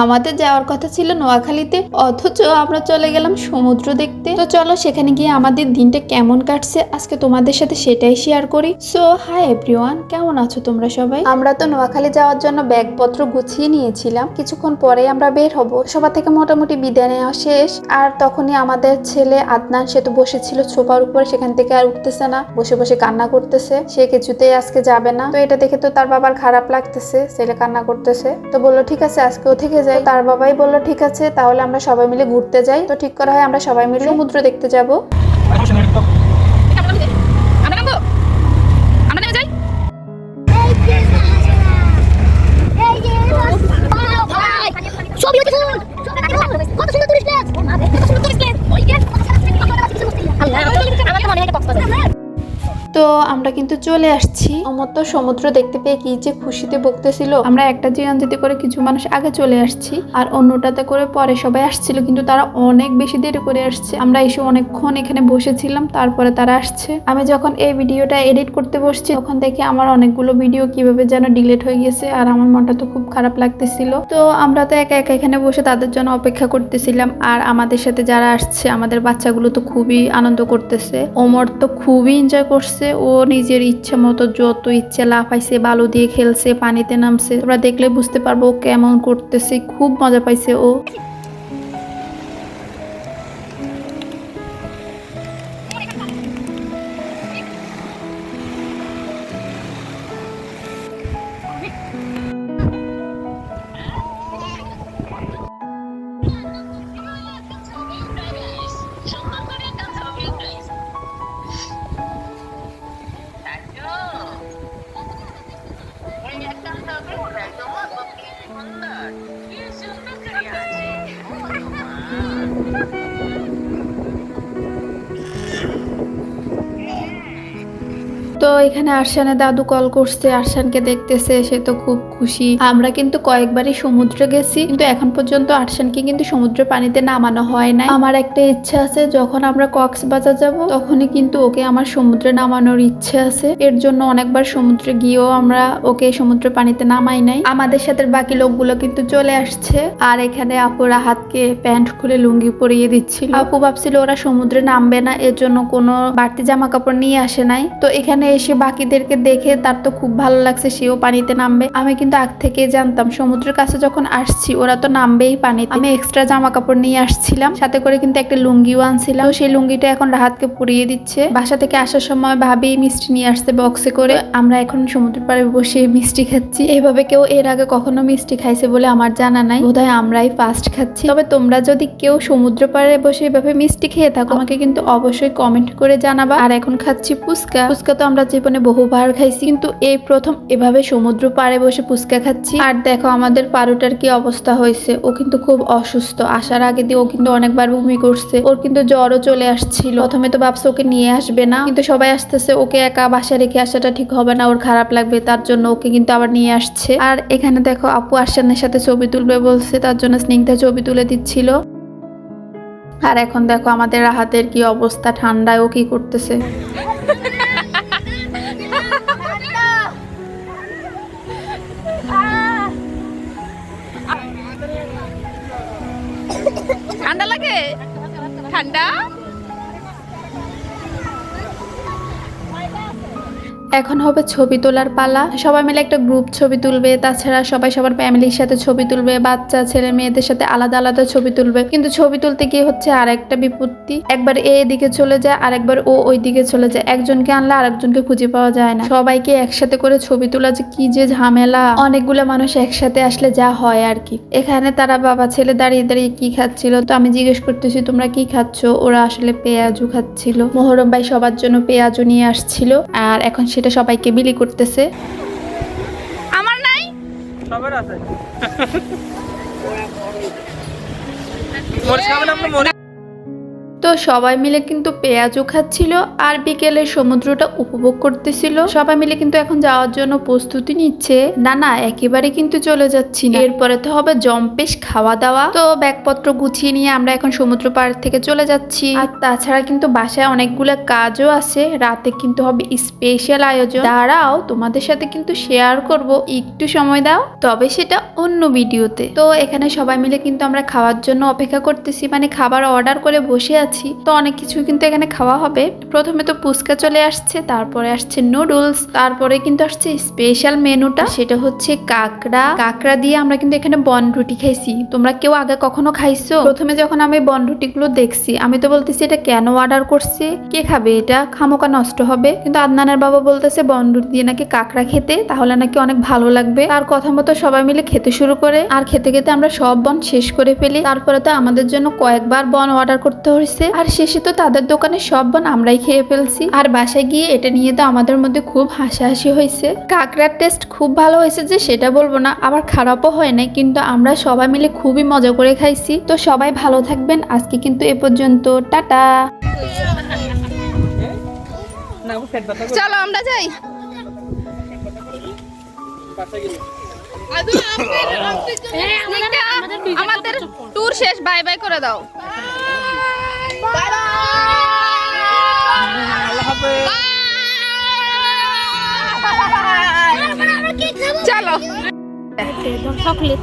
আমাদের যাওয়ার কথা ছিল নোয়াখালীতে, অথচ আমরা চলে গেলাম সমুদ্র দেখতে। তো চলো সেখানে গিয়ে আমাদের দিনটা কেমন কাটছে আজকে তোমাদের সাথে সেটাই শেয়ার করি। সো হাই এভরিওয়ান, কেমন আছো তোমরা সবাই? আমরা তো নোয়াখালী যাওয়ার জন্য ব্যাগপত্র গুছিয়ে নিয়েছিলাম, কিছুক্ষণ পরে আমরা বের হব। সবার থেকে মোটামুটি বিদায় নেওয়া শেষ। আর তখনই আমাদের ছেলে আদনান, সে তো বসেছিল সোফার উপরে, সেখান থেকে আর উঠতেছে না, বসে বসে কান্না করতেছে। সে কিছুতেই আজকে যাবে না। তো এটা দেখে তো তার বাবার খারাপ লাগতেছে, ছেলে কান্না করতেছে। তো বললো ঠিক আছে আজকেও থেকে যাই। তার বাবাই বললো ঠিক আছে তাহলে আমরা সবাই মিলে ঘুরতে যাই। তো ঠিক করা হয় আমরা সবাই মিলে সমুদ্র দেখতে যাব। তো আমরা কিন্তু চলে আসছি। আমার তো সমুদ্র দেখতে পেয়ে কি যে খুশিতে বকতেছিল। আমরা একটা জিয়ানজিতে করে কিছু মানুষ আগে চলে আসছি আর অন্যটাতে করে পরে সবাই আসছিল, কিন্তু তারা অনেক বেশি দেরি করে আসছে। আমরা এসে অনেকক্ষণ এখানে বসেছিলাম, তারপরে তারা আসছে। আমি যখন এই ভিডিওটা এডিট করতে বসছি তখন দেখি আমার অনেকগুলো ভিডিও কিভাবে যেন ডিলিট হয়ে গেছে, আর আমার মনটা তো খুব খারাপ লাগতেছিল। তো আমরা তো একা একা এখানে বসে তাদের জন্য অপেক্ষা করতেছিলাম। আর আমাদের সাথে যারা আসছে, আমাদের বাচ্চাগুলো তো খুবই আনন্দ করতেছে। ওমর তো খুবই এনজয় করছে, ও নিজের ইচ্ছা মতো যত ইচ্ছে লাফাইছে, বালু দিয়ে খেলছে, পানিতে নামছে। তোমরা দেখলে বুঝতে পারবো ও কেমন করতেছে, খুব মজা পাইছে ও। তো এখানে আরশানের দাদু কল করছে, আরশানকে দেখতেছে, সে তো খুব খুশি। আমরা কিন্তু কয়েকবারই সমুদ্রে গেছি, কিন্তু এখন পর্যন্ত আরশানকে কিন্তু সমুদ্রের পানিতে নামানো হয় নাই। আমার একটা ইচ্ছা আছে, যখন আমরা কক্সবাজার যাব তখনই কিন্তু ওকে আমার সমুদ্রে নামানোর ইচ্ছে আছে। এর জন্য অনেকবার সমুদ্রে গিয়েও আমরা ওকে সমুদ্রের পানিতে নামাই নাই। আমাদের সাথে বাকি লোকগুলো কিন্তু চলে আসছে। আর এখানে আপু রাহাতকে প্যান্ট খুলে লুঙ্গি পরিয়ে দিচ্ছিল। আপু ভাবছিল ওরা সমুদ্রে নামবে না, এর জন্য কোনো বাড়তি জামা কাপড় নিয়ে আসে নাই। তো এখানে এসে বাকিদেরকে দেখে তার তো খুব ভালো লাগছে, সেও পানিতে নামবে। আমি কিন্তু আগ থেকে জানতাম সমুদ্রের কাছে যখন আসছি ওরা তো নামবেই পানিতে। আমি এক্সট্রা জামা কাপড় নিয়ে আসছিলাম, সাথে করে কিন্তু একটা লুঙ্গিও আনছিলাম। সেই লুঙ্গিটা এখন রাহাতকে পরিয়ে দিচ্ছে। বাসা থেকে আসার সময় ভাবি মিষ্টি নিয়ে আসতে বক্সে করে। আমরা এখন সমুদ্রের পাড়ে বসে মিষ্টি খাচ্ছি। এইভাবে কেউ এর আগে কখনো মিষ্টি খাইছে বলে আমার জানা নাই, বোধহয় আমরাই ফার্স্ট খাচ্ছি। তবে তোমরা যদি কেউ সমুদ্র পাড়ে বসে এভাবে মিষ্টি খেয়ে থাকো আমাকে কিন্তু অবশ্যই কমেন্ট করে জানাবা। আর এখন খাচ্ছি ফুচকা। ফুচকা তো আমরা জীবনে বহুবার খাইছি, কিন্তু এই প্রথম এভাবে সমুদ্র পাড়ে বসে ফুচকা খাচ্ছি। আর দেখো আমাদের পারুটার কি অবস্থা হয়েছে, ও কিন্তু খুব অসুস্থ। আসার আগে দিয়ে ও কিন্তু অনেকবার বমি করছে, ওর কিন্তু জ্বরও চলে আসছিল। প্রথমে তো ভাবছে ওকে নিয়ে আসবে না, কিন্তু সবাই আসতেছে, ওকে একা বাসায় রেখে আসাটা ঠিক হবে না, ওর খারাপ লাগবে, তার জন্য ওকে কিন্তু আবার নিয়ে আসছে। আর এখানে দেখো আপু আরশানের সাথে ছবি তুলবে বলছে, তার জন্য স্নিগ্ধা ছবি তুলে দিচ্ছিল। আর এখন দেখো আমাদের রাহাতের কি অবস্থা, ঠান্ডায় ও কি করতেছে। ঠান্ডা লাগে, ঠান্ডা। এখন হবে ছবি তোলার পালা। সবাই মিলে একটা গ্রুপ ছবি তুলবে, তাছাড়া সবাই সবার ফ্যামিলির সাথে ছবি তুলবে, বাচ্চা ছেলে মেয়েদের সাথে আলাদা আলাদা ছবি তুলবে। কিন্তু ছবি তুলতে গিয়ে হচ্ছে আর একটা বিপত্তি, একবার এদিকে চলে যায় আর একবার ও ওই দিকে চলে যায়। একজনকে আনলে আরেকজনকে খুঁজে পাওয়া যায় না। সবাইকে একসাথে করে ছবি তোলা যে কি যে ঝামেলা, অনেকগুলো মানুষ একসাথে আসলে যা হয় আর কি। এখানে তারা বাবা ছেলে দাঁড়িয়ে দাঁড়িয়ে কি খাচ্ছিল, তো আমি জিজ্ঞেস করতেছি তোমরা কি খাচ্ছ। ওরা আসলে পেঁয়াজু খাচ্ছিল। মোহরম ভাই সবার জন্য পেঁয়াজু নিয়ে আসছিল, আর এখন সেটা সবাইকে বিলি করতেছে। আমার নাই, সবার আছে। মরিচ খাবেন আপনি? মরিচ তো সবাই মিলে কিন্তু পেঁয়াজও খাচ্ছিল আর বিকেলে সমুদ্রটা উপভোগ করতেছিল। সবাই মিলে কিন্তু এখন যাওয়ার জন্য প্রস্তুতি নিচ্ছে। না না, একেবারে কিন্তু চলে যাচ্ছি না, এরপরে তো হবে জম্পেশ খাওয়া দাওয়া। তো ব্যাগপত্র গুছিয়ে নিয়ে আমরা এখন সমুদ্র পাড় থেকে চলে যাচ্ছি। আর তাছাড়া কিন্তু বাসায় অনেকগুলো কাজও আছে, রাতে কিন্তু হবে স্পেশাল আয়োজন। দাঁড়াও, তোমাদের সাথে কিন্তু শেয়ার করব, একটু সময় দাও, তবে সেটা অন্য ভিডিওতে। তো এখানে সবাই মিলে কিন্তু আমরা খাওয়ার জন্য অপেক্ষা করতেছি, মানে খাবার অর্ডার করে বসে আছি। তো অনেক কিছু কিন্তু এখানে খাওয়া হবে। প্রথমে তো ফুচকা চলে আসছে, তারপরে আসছে নুডলস, তারপরে কিন্তু আসছে স্পেশাল মেনুটা, সেটা হচ্ছে কাঁকড়া দিয়ে আমরা কিন্তু এখানে বনরুটি খাইছি। তোমরা কেউ আগে কখনো খাইছো? প্রথমে যখন আমি বনরুটি গুলো দেখছি, আমি তো বলতেছি এটা কেন অর্ডার করছে, কে খাবে এটা, খামোকা নষ্ট হবে। কিন্তু আদনানের বাবা বলতেছে বনরুটি দিয়ে নাকি কাঁকড়া খেতে, তাহলে নাকি অনেক ভালো লাগবে। তার কথা মতো সবাই মিলে খেতে শুরু করে, আর খেতে খেতে আমরা সব বন শেষ করে ফেলি। তারপরে তো আমাদের জন্য কয়েকবার বন অর্ডার করতে হয়েছে, আর শেষে তো তাদের দোকানে সব বন আমরাই খেয়ে ফেলছি। আর বাসায় গিয়ে এটা নিয়ে তো আমাদের মধ্যে খুব হাসাহাসি হয়েছে। কাঁকড়ার টেস্ট খুব ভালো হয়েছে যে সেটা বলবো না, আবার খারাপও হয় নাই, কিন্তু আমরা সবাই মিলে খুবই মজা করে খাইছি। তো সবাই ভালো থাকবেন, আজকে কিন্তু এ পর্যন্ত, টাটা। চলো আমরা যাই। আমাদের ট্যুর শেষ, বাই বাই করে দাও। চলো। চকলেট